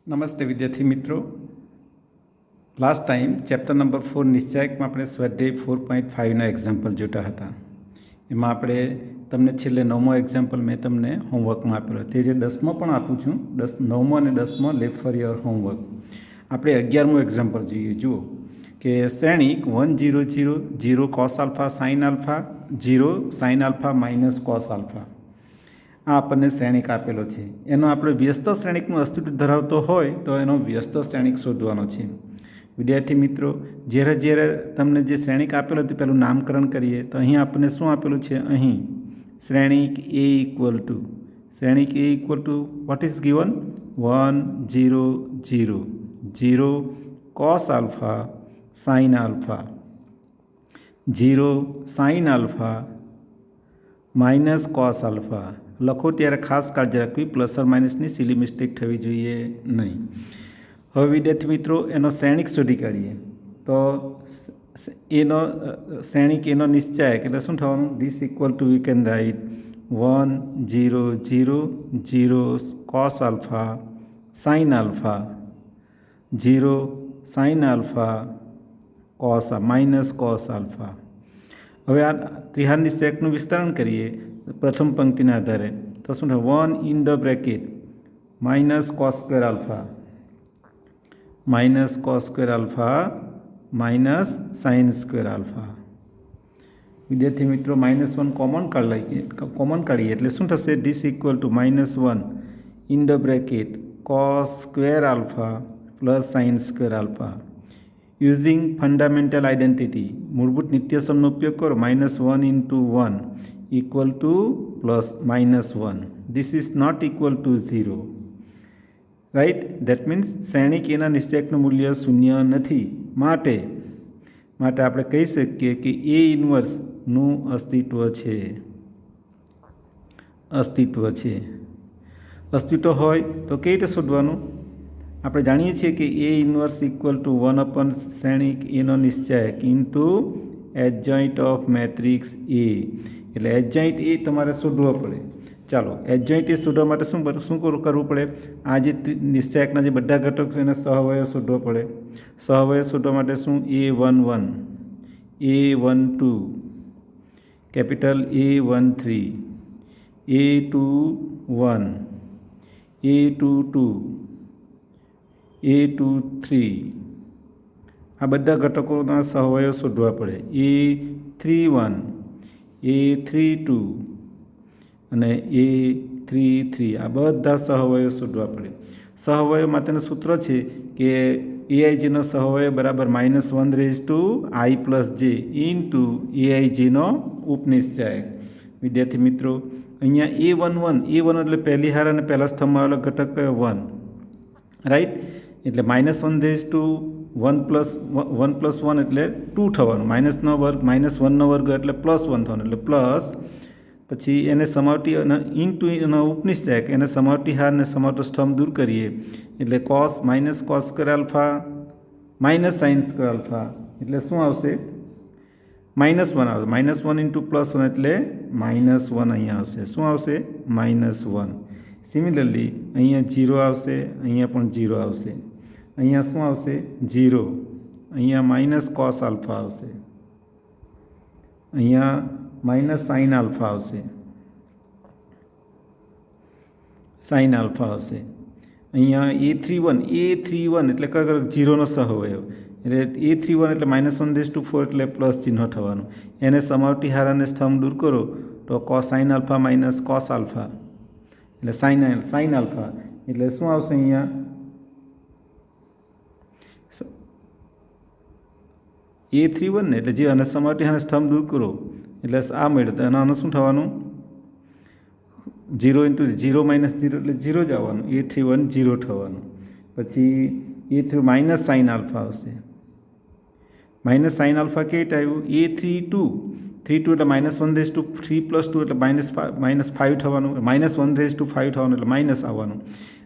નમસ્તે વિદ્યાર્થી મિત્રો. લાસ્ટ ટાઈમ ચેપ્ટર નંબર 4 નિશ્ચાયકમાં આપણે સ્વાધ્યાય 4.5નો એક્ઝામ્પલ જોતા હતા. એમાં આપણે તમને છેલ્લે 9મો એક્ઝામ્પલ મેં તમને હોમવર્કમાં આપેલો. તે જે 10મો પણ આપું છું. 9મો અને 10મો લેફ્ટ ફોર યોર હોમવર્ક. આપણે 11મો એક્ઝામ્પલ જોઈએ. જુઓ કે શ્રેણિક 1 0 0 0 cos alpha sine alpha 0 sine alpha minus cos alpha આ આપણને શ્રેણિક આપેલો છે. એનો આપણે વ્યસ્ત શ્રેણિકનું અસ્તિત્વ ધરાવતો હોય તો એનો વ્યસ્ત શ્રેણિક શોધવાનો છે. વિદ્યાર્થી મિત્રો, જ્યારે જ્યારે તમને જે શ્રેણિક આપેલો તે પહેલું નામકરણ કરીએ તો અહીં આપણને શું આપેલું છે? અહીં શ્રેણિક A equal to what is given? 1 0 0 0 cos alpha sine alpha 0 sine alpha minus cos alpha. લખો ત્યારે ખાસ કાળજી રાખવી, પ્લસ ઓર માઇનસની સિલી મિસ્ટેક થવી જોઈએ નહીં. હવે વિદ્યાર્થી મિત્રો, એનો શ્રેણિક શોધી કાઢીએ તો એનો શ્રેણિક એનો નિશ્ચાયક એટલે શું થવાનું? This equal two we can write 1 0 0 0 cos alpha sine alpha 0 sine alpha cos minus cos alpha. હવે આ ત્રિહાર નિશ્ચાયકનું વિસ્તરણ કરીએ પ્રથમ પંક્તિના આધારે તો શું થાય? 1 in the bracket minus cos square alpha minus cos square alpha minus sine square alpha. વિદ્યાર્થી મિત્રો, -1 કોમન કાઢીએ એટલે શું થશે? This equal to -1 in the bracket cos square alpha plus sine square alpha. Using fundamental identity, મૂળભૂત નિત્યસમનો ઉપયોગ કરો. -1 into 1 equal to plus -1. This is not equal to 0. Right? That means શ્રેણિક એના નિશ્ચાયકનું મૂલ્ય શૂન્ય નથી. માટે આપણે કહી શકીએ કે એ ઇન્વર્સનું અસ્તિત્વ છે. અસ્તિત્વ હોય તો કઈ રીતે શોધવાનું? આપણે જાણીએ છીએ કે એ ઇન્વર્સ ઇક્વલ ટુ 1 શ્રેણિક એનો નિશ્ચાયક into adjoint of matrix A. એટલે એડજોઇન્ટ એ તમારે શોધવો પડે. ચાલો, એડજોઇન્ટ એ શોધવા માટે શું કરવું પડે? આ જે નિશ્ચાયકના જે બધા ઘટકો છે એને સહવયવ શોધવો પડે. સહવયવ શોધવા માટે શું? A11 A12 capital A13 A21 A22 A23 આ બધા ઘટકોના સહવયવ શોધવા પડે. A31 A32 અને A33 આ બધા સહવયવ શોધવા પડે. સહવયવ માટેનું સૂત્ર છે કે એઆઈજીનો સહવયવ બરાબર -1/i+j ઇન્ટુ એઆઈજીનો ઉપનિશ્ચાયક. વિદ્યાર્થી મિત્રો, અહીંયા A11 એટલે પહેલી હાર અને પહેલા સ્તંભમાં આવેલો ઘટક કયો? 1. રાઈટ? એટલે -1/1 + 1 એટલે 2 થવાનું. -1નો વર્ગ એટલે +1 થવાનું. એટલે પ્લસ પછી એને સમાવટી અને ઇન્ટુ એનો ઉપનિશ્ચાયક એને સમાવટી હાર અને સમાવતો સ્તંભ દૂર કરીએ એટલે cos square alpha minus sine square alpha એટલે શું આવશે? -1 આવશે. -1 ઇન્ટુ +1 એટલે -1 અહીંયા આવશે. શું આવશે? -1. સિમિલરલી અહીંયા 0 આવશે, અહીંયા પણ 0 આવશે. અહીંયા શું આવશે? 0. અહીંયા માઇનસ કોસ આલ્ફા આવશે, અહીંયા માઇનસ સાઇન આલ્ફા આવશે, અહીંયા A31 એટલે કયો? 0નો સહવયવ એટલે A31 એટલે -1/4 એટલે પ્લસ ચિહ્ન થવાનું. એને સમાવટી હાર અને સ્તંભ દૂર કરો તો sign alpha minus cos alpha એટલે સાઇન આલ્ફા એટલે શું આવશે? અહીંયા A31 ને એટલે જે અને સમાવટી હાર સ્તંભ દૂર કરો એટલે આ મળે તો આનું શું થવાનું? 0 ઇન્ટુ 0 - 0 એટલે 0 જ આવવાનું. A31 0 થવાનું. પછી A3 માઇનસ સાઇન આલ્ફા આવશે. માઇનસ સાઇન આલ્ફા કેવી રીતે આવ્યું? A32 એટલે -1/3 + 2 એટલે -5 થવાનું. -1/5 થવાનું એટલે માઇનસ આવવાનું.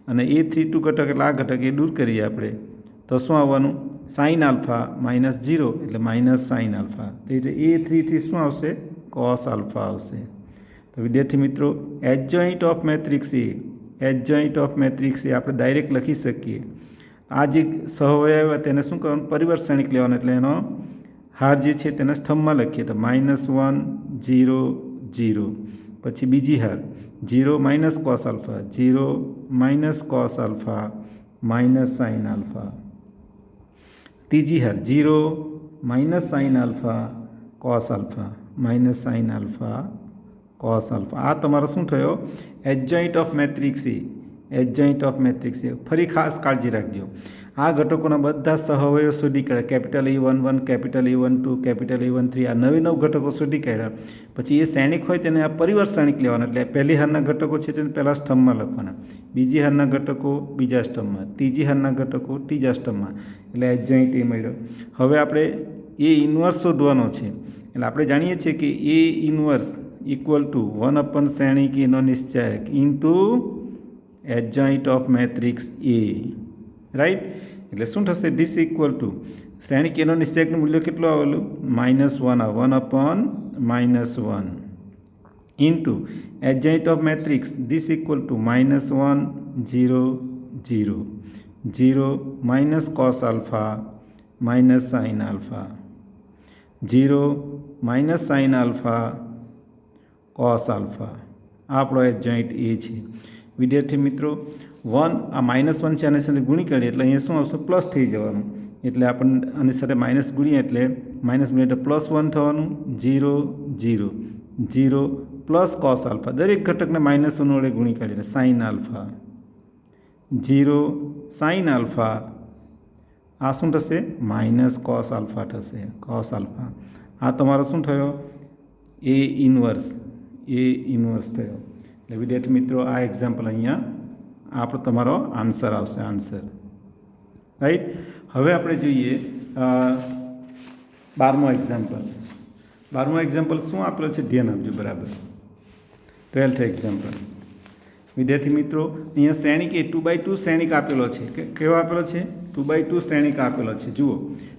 અને A32 ઘટક એટલે આ ઘટક એ દૂર કરીએ આપણે તો શું આવવાનું? સાઇન આલ્ફા -0 એટલે માઇનસ સાઇન આલ્ફા. તો એટલે A33 શું આવશે? કોસ આલ્ફા આવશે. તો વિદ્યાર્થી મિત્રો, adjoint of matrix A adjoint of matrix A આપણે ડાયરેક્ટ લખી શકીએ. આ જે સહવય આવ્યા તેને શું કરવાનું, પરિવર્ત શ્રેણિક લેવાનું, એટલે એનો હાર જે છે તેને સ્તંભમાં લખીએ તો -1 0 0. પછી બીજી હાર 0 minus cos alpha, 0 minus cos alpha minus sine alpha. ત્રીજી હાર 0 minus sine alpha cos alpha minus sine alpha cos alpha. આ તમારો શું થયો, adjoint of matrix A. Adjoint of matrix A ફરી ખાસ કાળજી રાખજો, આ ઘટકોના બધા સહવયો શોધી કાઢ્યા. Capital E11, capital E12, capital E13, આ 9 ઘટકો શોધી કાઢ્યા. પછી એ શ્રેણિક હોય તેને આ પરિવર્ત શ્રેણિક લેવાના, એટલે પહેલી હારના ઘટકો છે તેને પહેલાં સ્તંભમાં લખવાના, બીજી હારના ઘટકો બીજા સ્તંભમાં, ત્રીજી હારના ઘટકો ત્રીજા સ્તંભમાં, એટલે એડજોઇન્ટ એ મળ્યો. હવે આપણે એ ઇન્વર્સ શોધવાનો છે, એટલે આપણે જાણીએ છીએ કે એ ઇન્વર્સ ઇક્વલ ટુ 1 શ્રેણિક એનો નિશ્ચાયક into adjoint of matrix A. Right, એટલે શું થશે, ધીસ ઇક્વલ ટુ શ્રેણિક એનો નિશ્ચાયકનું મૂલ્ય કેટલું આવેલું, -1 આવે, 1/-1 into adjoint of matrix this equal to -1 0 0 0 minus cos alpha minus sine alpha 0 minus sine alpha cos alpha. આ આપણો એડજોઇન્ટ એ છે. વિદ્યાર્થી મિત્રો 1 આ -1 છે આની સાથે ગુણી કાઢીએ એટલે અહીંયા શું આવશે, પ્લસ થઈ જવાનું, એટલે આપણને આની સાથે માઇનસ ગુણીએ એટલે માઇનસ ગુણીએ એટલે +1 થવાનું, 0 0 0 પ્લસ કોસ આલ્ફા, દરેક ઘટકને -1 વડે ગુણી કાઢીએ એટલે સાઇન આલ્ફા 0 સાઇન આલ્ફા. આ શું થશે, માઇનસ કોસ આલ્ફા થશે, કોસ આલ્ફા. આ તમારો શું થયો, એ ઇન્વર્સ થયો. એટલે વિદ્યાર્થી મિત્રો આ એક્ઝામ્પલ અહીંયા આપણો તમારો આન્સર આવશે, આન્સર. રાઈટ, હવે આપણે જોઈએ 12મો એક્ઝામ્પલ. 12મો એક્ઝામ્પલ શું આપેલો છે, ધ્યાન આપજો બરાબર. 12th example. વિદ્યાર્થી મિત્રો અહીંયા શ્રેણિક એ 2/2 શ્રેણિક આપેલો છે. કેવો આપેલો છે, 2/2 શ્રેણિક આપેલો છે. જુઓ,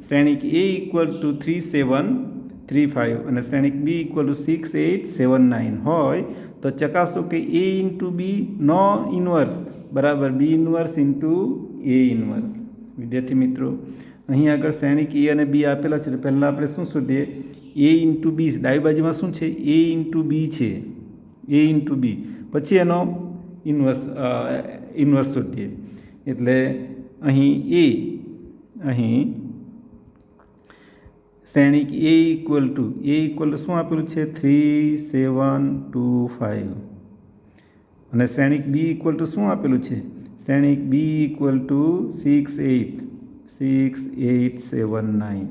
શ્રેણિક એ ઇક્વલ ટુ 3 7 3 5 અને શ્રેણિક બી ઇક્વલ ટુ 6 8 7 9 હોય તો ચકાસો કે એ ઇન્ટુ બી નો ઇન્વર્સ બરાબર બી ઇન્વર્સ ઇન્ટુ એ ઇન્વર્સ. વિદ્યાર્થી મિત્રો અહીં આગળ શ્રેણિક એ અને બી આપેલા છે, પહેલાં આપણે શું શોધીએ, એ ઇન્ટુ બી. ડાબી બાજુમાં શું છે, એ ઇન્ટુ બી છે, એ ઇન્ટુ બી, પછી એનો ઇન્વર્સ શોધીએ. એટલે અહીં શ્રેણિક એ ઇક્વલ ટુ શું આપેલું છે, 3 7 2 5 અને શ્રેણિક બી ઇક્વલ ટુ શું આપેલું છે, શ્રેણિક બી ઇક્વલ ટુ 6 8 7 9.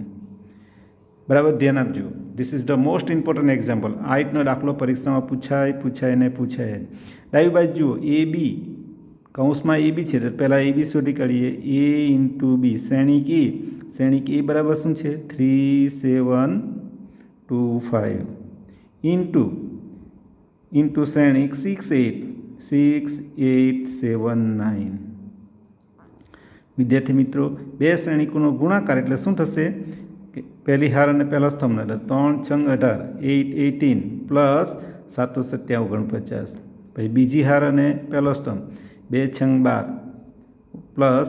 બરાબર, ધ્યાન આપજો. This is the most important example. આ રીતનો દાખલો પરીક્ષામાં પૂછાય. ડાબી બાજુ જુઓ, એ બી કૌંસમાં એ બી છે તો પહેલાં એ બી શોધી કાઢીએ. એ ઇન્ટુ બી શ્રેણિક એ બરાબર શું છે, 3 7 2 5 ઇન્ટુ શ્રેણિક 6 8 7 9. વિદ્યાર્થી મિત્રો બે શ્રેણિકોનો ગુણાકાર એટલે શું થશે, પહેલી હાર અને પહેલા સ્તંભ એટલે 3 6 18 8 18 પ્લસ 7 7 49. પછી બીજી હાર અને પહેલો સ્તંભ 2 6 12 પ્લસ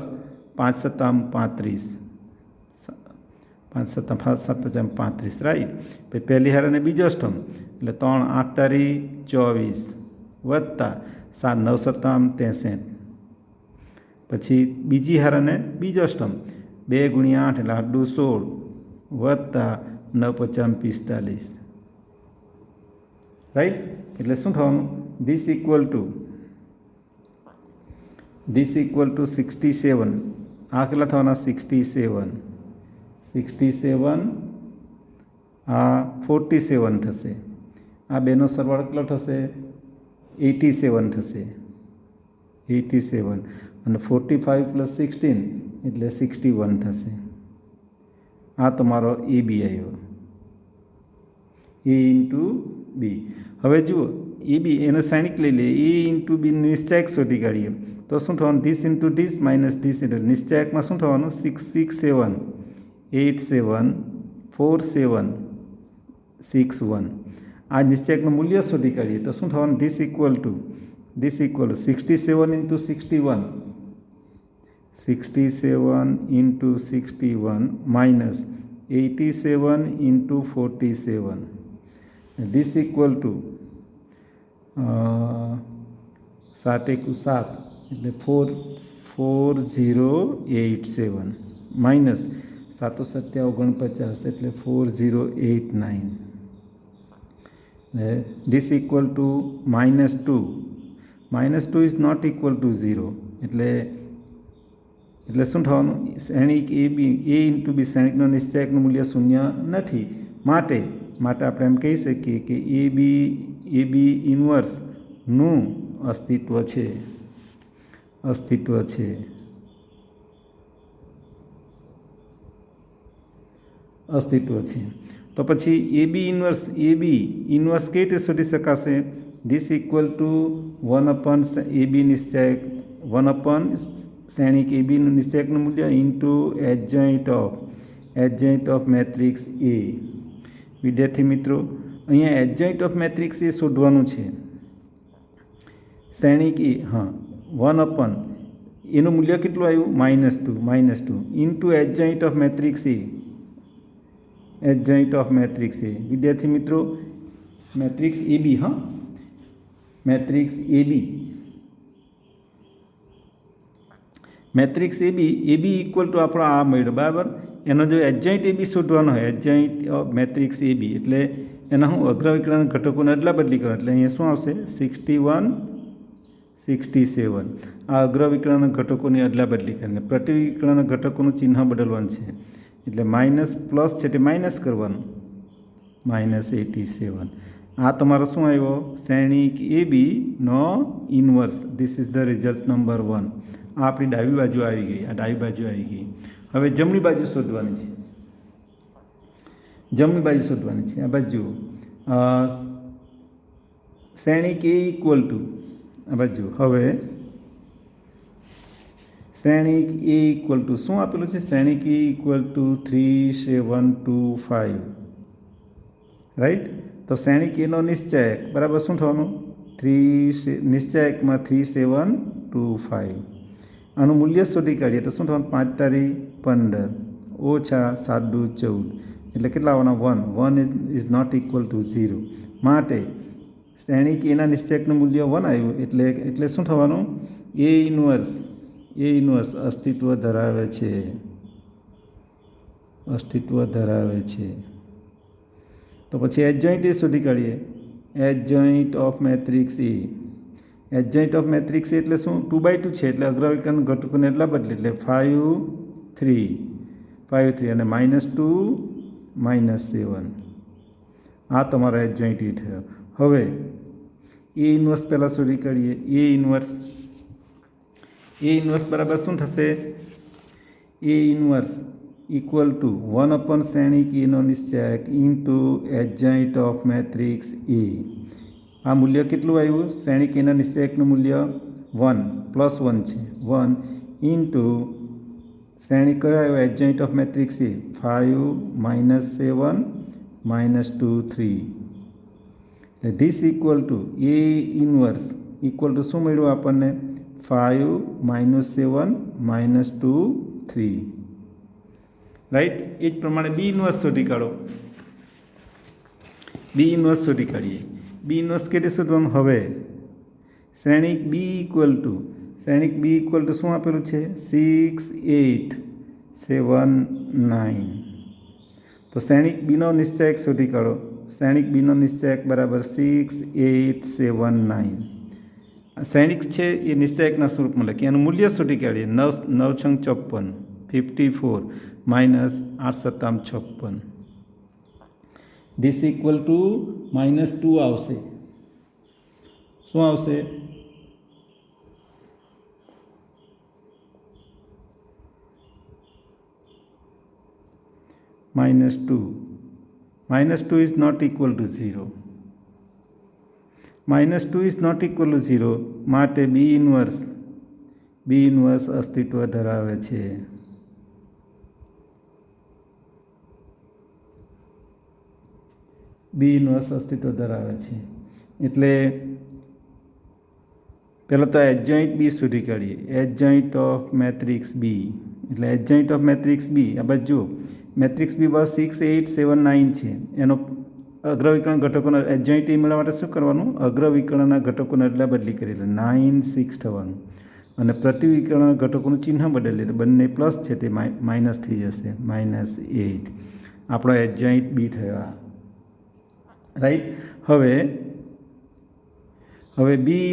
5 7 35 5 7 35. રાઈટ, પછી પહેલી હાર અને બીજો સ્તંભ એટલે 3 8 તારી 24 વત્તા 7 9 7 63. પછી બીજી હાર અને બીજો સ્તંભ 2 ગુણ્યા 8 એટલે 8 16 વત્તા 9 5 45. રાઈટ, એટલે શું થવાનું, ધીસ ઇક્વલ ટુ 67. આ કેટલા થવાના, 67 આ 47 થશે. આ બેનો સરવાળો કેટલો થશે, 87 થશે, 87 અને 45 + 16 એટલે 61 થશે. આ તમારો એ બી આવ્યો, એ ઇન્ટુ બી. હવે જુઓ, એ બી એનો શ્રેણિક લઈ લઈએ, એ ઇન્ટુ બી નિશ્ચાયક શોધી કાઢીએ તો શું થવાનું, this into this minus this into નિશ્ચાયકમાં શું થવાનું, 6 6 7 8 7 4 7 6 1. આ નિશ્ચાયકનું મૂલ્ય શોધી કાઢીએ તો શું થવાનું, this equal two this equal to 67 into 61, 67 into 61 minus 87 into 47, this equal to 7 એકુ 7 એટલે 4087 માઇનસ 7 7 49 એટલે 4089. This equal to -2. -2 is not equal to 0. એટલે શું થવાનું? શ્રેણિક એ ઇન્ટુ બી શ્રેણિકનો નિશ્ચયકનું મૂલ્ય શૂન્ય નથી. માટે આપણે એમ કહી શકીએ કે એ બી ઇન્વર્સનું અસ્તિત્વ છે. તો પછી એ બી ઇન્વર્સ કઈ રીતે શોધી શકાશે? ધીસ ઇક્વલ ટુ 1/, એ બી નિશ્ચયક 1/, શ્રેણિક એ બીનું નિશ્ચયકનું મૂલ્ય into adjoint of matrix A. વિદ્યાર્થી મિત્રો, અહીંયા એડજોઇન્ટ ઓફ મેટ્રિક્સ એ શોધવાનું છે. શ્રેણિક એ 1/, એનું મૂલ્ય કેટલું આવ્યું? -2 into adjoint of matrix A. વિદ્યાર્થી મિત્રો, matrix A B equal to આપણો આ મળ્યો, બરાબર. એનો જો એડજોઇન્ટ એ બી શોધવાનો હોય, એડજોઇન્ટ ઓફ મેટ્રિક્સ એ બી, એટલે એના હું અગ્રવિકર્ણ ઘટકોને અદલા બદલી કરો એટલે અહીંયા શું આવશે? 61 67. આ અગ્રવિકર્ણ ઘટકોની અદલા બદલી કરીને પ્રતિવિકર્ણ ઘટકોનું ચિહ્ન બદલવાનું છે. એટલે માઇનસ પ્લસ છે તે માઇનસ કરવાનું, -87. આ તમારો શું આવ્યો? શ્રેણિક એ બી નો inverse. This is the result number 1. આ આપણી ડાબી બાજુ આવી ગઈ. હવે જમણી બાજુ શોધવાની છે. આ બાજુ શ્રેણિક એ ઇક્વલ ટુ, આ બાજુ હવે શ્રેણિક એ ઇક્વલ ટુ શું આપેલું છે? શ્રેણિક એ ઇક્વલ ટુ 3725, રાઈટ. તો શ્રેણિક એનો નિશ્ચયક બરાબર શું થવાનું? નિશ્ચયકમાં 3725. આનું મૂલ્ય શોધી કાઢીએ તો શું થવાનું? 5 તારી 15 ઓછા 7 દુ 14 એટલે કેટલા આવવાના? 1 ઇઝ નોટ ઇક્વલ ટુ 0. માટે શ્રેણિક એના નિશ્ચયકનું મૂલ્ય 1 આવ્યું એટલે શું થવાનું? એ ઇન્વર્સ અસ્તિત્વ ધરાવે છે. તો પછી એડજોઇન્ટ એ શોધી કાઢીએ. Adjoint of matrix A. Adjoint of matrix A એટલે શું? 2/2 છે એટલે અગ્રવિકર્ણ ઘટકોને એટલા બદલે એટલે 5 3 અને -2 -7. આ તમારો એડજોઇન્ટ એ થયો. હવે એ ઇન્વર્સ પહેલાં શોધી કાઢીએ. એ ઇન્વર્સ બરાબર શું થશે? એ ઇન્વર્સ ઇક્વલ ટુ 1/, શ્રેણિક એનો નિશ્ચયક ઇન્ટુ એડજોઇન્ટ ઓફ મેટ્રિક્સ એ. આ મૂલ્ય કેટલું આવ્યું? શ્રેણિક એના નિશ્ચયકનું મૂલ્ય 1 +1 છે, 1 ઇન્ટુ શ્રેણિક કયો આવ્યો? એડજોઇન્ટ ઓફ મેટ્રિક્સ એ 5 -7 -2 3. એટલે this equal two A inverse equal to શું મળ્યું આપણને? 5 -7 -2 3, રાઈટ. એ જ પ્રમાણે બી ઇન્વર્સ શોધી કાઢીએ. બી ઇન્વર્સ કેટલી શોધવાનું? હવે શ્રેણિક બી ઇક્વલ ટુ શું આપેલું છે? 6 8 7 9. તો શ્રેણિક બીનો નિશ્ચયક શોધી કાઢો. શ્રેણિક બીનો નિશ્ચયક બરાબર 6 8 7 9. શ્રેણિક છે એ નિશ્ચયકના સ્વરૂપમાં લખીએ. એનું મૂલ્ય શોધી કાઢીએ. 9 6 54 54 -8 7 56. ધીસ ઇક્વલ ટુ -2 આવશે. શું આવશે? -2. -2 is not equal to 0. -2 is not equal to 0. માટે બી ઇન્વર્સ અસ્તિત્વ ધરાવે છે. એટલે પહેલાં તો એડજોઇન્ટ બી શોધી કાઢીએ. એડજોઇન્ટ ઓફ મેટ્રિક્સ બી એટલે એડજોઇન્ટ ઓફ મેટ્રિક્સ બી આ બાજુ જુઓ મેટ્રિક્સ બી બસ 6, 8, 7, 9 છે. એનો અગ્રવિકર્ણ ઘટકોના એડજોઇન્ટ એ મેળવવા માટે શું કરવાનું? અગ્રવિકર્ણના ઘટકોને એટલે બદલી કરી એટલે 9, 6 થવાનું અને પ્રતિવિકર્ણના ઘટકોનું ચિહ્ન બદલી એટલે બંને પ્લસ છે તે માઇનસ થઈ જશે -8. આપણો એડજોઇન્ટ બી થયો. રાઈટ. હવે બી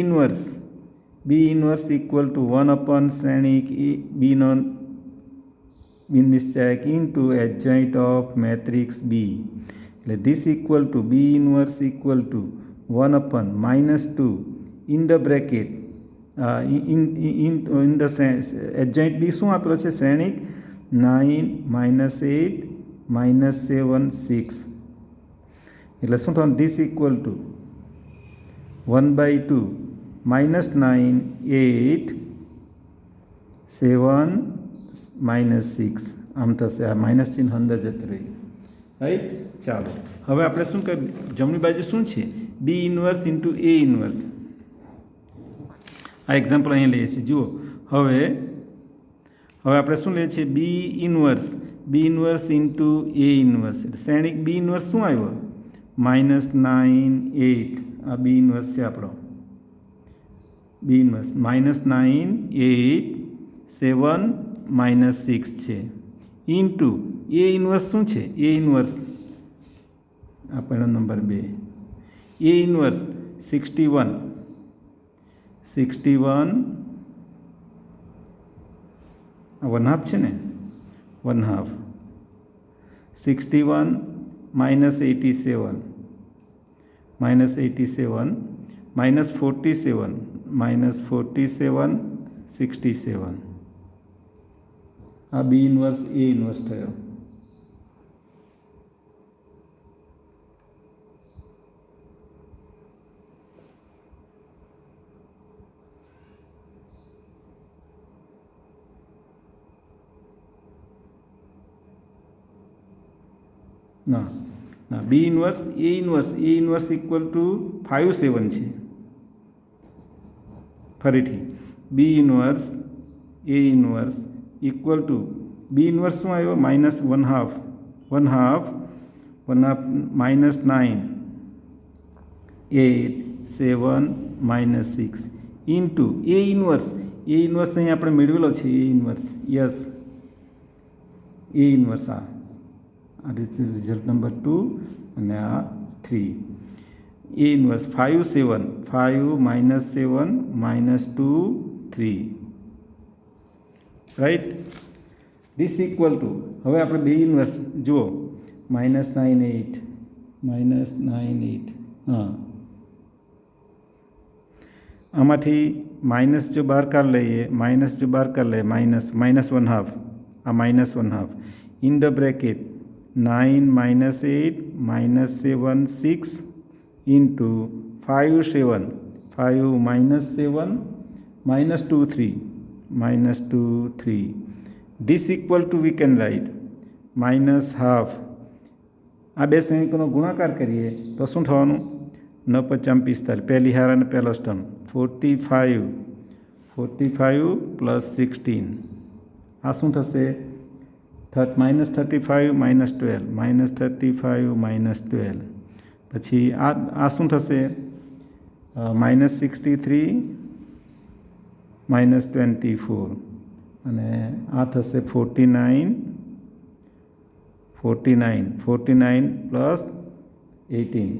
ઇનવર્સ ઇક્વલ ટુ 1 શ્રેણિક બીનો નિશ્ચયક into adjoint of matrix B એટલે this equal to B inverse equal to 1 -2 in the bracket in the adjoint B શું આપેલો છે? શ્રેણિક 9, -8, -7, 6 એટલે શું થવાનું? ધીસ ઇક્વલ ટુ 1/2 -9, 8, 7, -6 આમ થશે. આ માઇનસ ચિહ્ન અંદર જતું રહ્યું. રાઈટ. ચાલો હવે આપણે શું કરીએ? જમણી બાજુ શું છે? બી ઇનવર્સ ઇન્ટુ એ ઇનવર્સ. આ એક્ઝામ્પલ અહીંયા લઈએ છીએ. જુઓ હવે આપણે શું લઈએ છીએ? બી ઇનવર્સ ઇન્ટુ એ ઇનવર્સ. શ્રેણિક બી ઇનવર્સ શું આવ્યો? -9, 8. આ બી ઇનવર્સ છે આપણો. બી ઇનવર્સ -9, 8, 7, -6 છે ઇન્ટુ એ ઇનવર્સ શું છે? એ ઇનવર્સ આપણો નંબર 2. એ ઇનવર્સ 61 1/2 છે ને 1/2 61 -87 -47 67 આ બી ઇનવર્સ એ ઇનવર્સ થયો. ના B inverse A inverse equal to 5, 7 છે. ફરીથી B inverse A inverse equal to B inverse શું આવ્યો? -1/2 -9, 8, 7, -6 ઇન્ટુ એ ઇનવર્સ અહીંયા આપણે મેળવેલો છે. A inverse yes A inverse આ રિઝલ્ટ નંબર 2 અને આ 3. A inverse 5, 7 -7 -2 3. Right. This equal to હવે આપણે બે ઇનવર્સ જુઓ -9, 8 હા આમાંથી માઇનસ જો બહાર કાઢી લઈએ -1/2 આ -1/2 in the bracket 9, -8, -7, 6 into 5, 7 -2 3 this equal two we can write -1/2. આ બે શ્રેણિકોનો ગુણાકાર કરીએ તો શું થવાનું? 9 × 5 = 45. પહેલી હાર અને પહેલો સ્તંભ 45 + 16 આ શું થશે? -35 -12 -35 -12 પછી આ શું થશે? -63 -24 અને આ થશે 49 + 18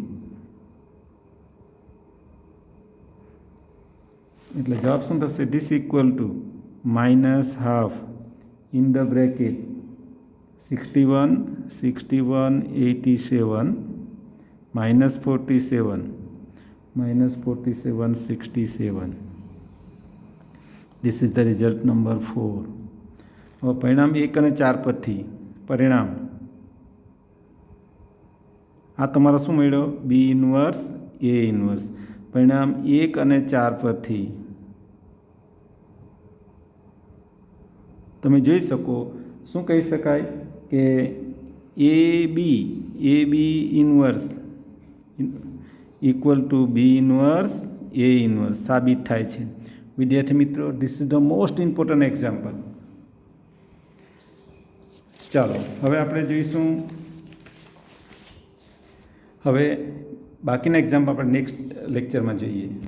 એટલે જવાબ શું થશે? This equal two -1/2 in the bracket 61 87 -47 67. This is the result number 4. હવે પરિણામ 1 અને 4 પરથી પરિણામ આ તમારો શું મળ્યો? બી ઇનવર્સ એ ઇનવર્સ. પરિણામ 1 અને 4 પરથી તમે જોઈ શકો શું કહી શકાય કે A B inverse equal to B inverse A inverse સાબિત થાય છે. વિદ્યાર્થી મિત્રો, this is the most important example. ચાલો હવે આપણે જોઈશું. હવે બાકીના એક્ઝામ્પલ આપણે નેક્સ્ટ લેક્ચરમાં જોઈએ.